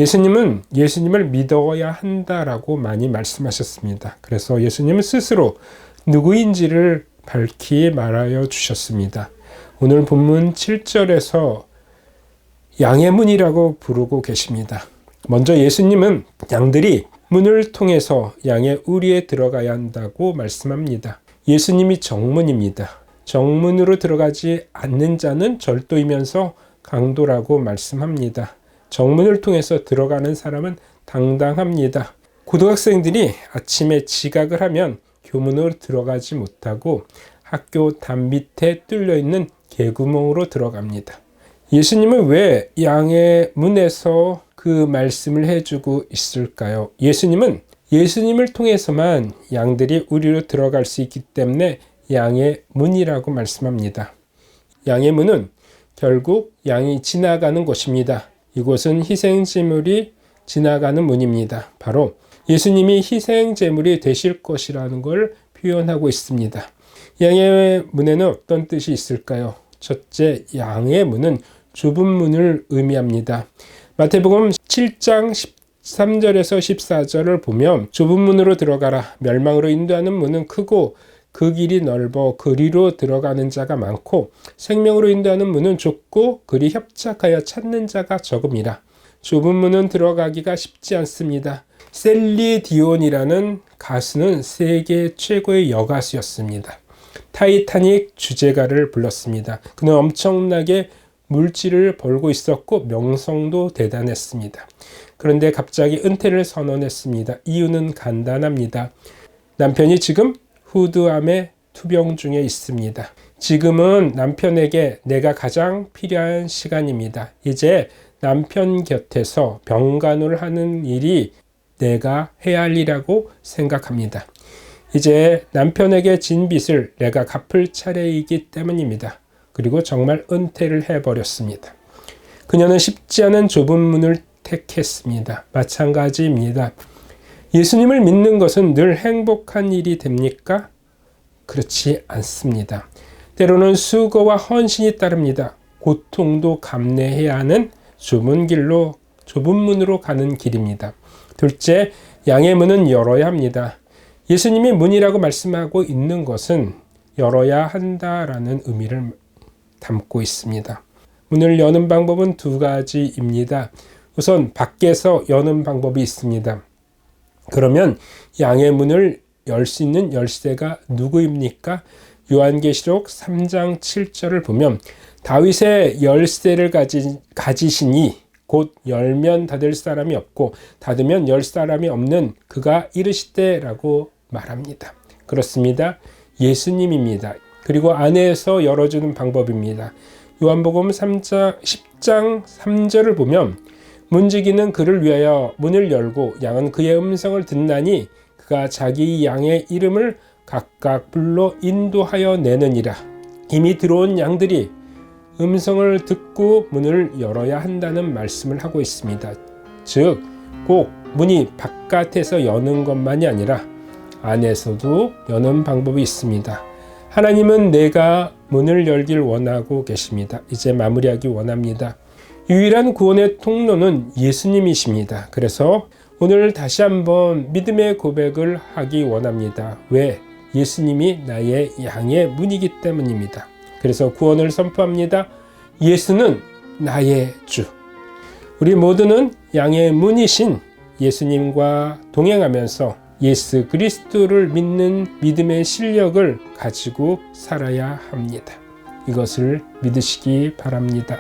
예수님은 예수님을 믿어야 한다라고 많이 말씀하셨습니다. 그래서 예수님은 스스로 누구인지를 밝히 말하여 주셨습니다. 오늘 본문 7절에서 양의 문이라고 부르고 계십니다. 먼저 예수님은 양들이 문을 통해서 양의 우리에 들어가야 한다고 말씀합니다. 예수님이 정문입니다. 정문으로 들어가지 않는 자는 절도이면서 강도라고 말씀합니다. 정문을 통해서 들어가는 사람은 당당합니다. 고등학생들이 아침에 지각을 하면 교문으로 들어가지 못하고 학교 담 밑에 뚫려 있는 개구멍으로 들어갑니다. 예수님은 왜 양의 문에서 그 말씀을 해주고 있을까요? 예수님은 예수님을 통해서만 양들이 우리로 들어갈 수 있기 때문에 양의 문이라고 말씀합니다. 양의 문은 결국 양이 지나가는 곳입니다. 이곳은 희생제물이 지나가는 문입니다. 바로 예수님이 희생제물이 되실 것이라는 걸 표현하고 있습니다. 양의 문에는 어떤 뜻이 있을까요? 첫째, 양의 문은 좁은 문을 의미합니다. 마태복음 7장 13절에서 14절을 보면 좁은 문으로 들어가라. 멸망으로 인도하는 문은 크고 그 길이 넓어 그리로 들어가는 자가 많고 생명으로 인도하는 문은 좁고 그리 협착하여 찾는 자가 적음이라. 좁은 문은 들어가기가 쉽지 않습니다. 셀리 디온이라는 가수는 세계 최고의 여가수였습니다. 타이타닉 주제가를 불렀습니다. 그는 엄청나게 물질을 벌고 있었고 명성도 대단했습니다. 그런데 갑자기 은퇴를 선언했습니다. 이유는 간단합니다. 남편이 지금 후두암의 투병 중에 있습니다. 지금은 남편에게 내가 가장 필요한 시간입니다. 이제 남편 곁에서 병간호를 하는 일이 내가 해야 할 일이라고 생각합니다. 이제 남편에게 진 빚을 내가 갚을 차례이기 때문입니다. 그리고 정말 은퇴를 해버렸습니다. 그녀는 쉽지 않은 좁은 문을 택했습니다. 마찬가지입니다. 예수님을 믿는 것은 늘 행복한 일이 됩니까? 그렇지 않습니다. 때로는 수고와 헌신이 따릅니다. 고통도 감내해야 하는 좁은 길로, 좁은 문으로 가는 길입니다. 둘째, 양의 문은 열어야 합니다. 예수님이 문이라고 말씀하고 있는 것은 열어야 한다라는 의미를 담고 있습니다. 문을 여는 방법은 두 가지입니다. 우선 밖에서 여는 방법이 있습니다. 그러면 양의 문을 열 수 있는 열쇠가 누구입니까? 요한계시록 3장 7절을 보면 다윗의 열쇠를 가지시니 곧 열면 닫을 사람이 없고 닫으면 열 사람이 없는 그가 이르시되라고 말합니다. 그렇습니다. 예수님입니다. 그리고 안에서 열어주는 방법입니다. 요한복음 10장 3절을 보면 문지기는 그를 위하여 문을 열고 양은 그의 음성을 듣나니 그가 자기 양의 이름을 각각 불러 인도하여 내느니라. 이미 들어온 양들이 음성을 듣고 문을 열어야 한다는 말씀을 하고 있습니다. 즉, 꼭 문이 바깥에서 여는 것만이 아니라 안에서도 여는 방법이 있습니다. 하나님은 내가 문을 열길 원하고 계십니다. 이제 마무리하기 원합니다. 유일한 구원의 통로는 예수님이십니다. 그래서 오늘 다시 한번 믿음의 고백을 하기 원합니다. 왜? 예수님이 나의 양의 문이기 때문입니다. 그래서 구원을 선포합니다. 예수는 나의 주. 우리 모두는 양의 문이신 예수님과 동행하면서 예수 그리스도를 믿는 믿음의 실력을 가지고 살아야 합니다. 이것을 믿으시기 바랍니다.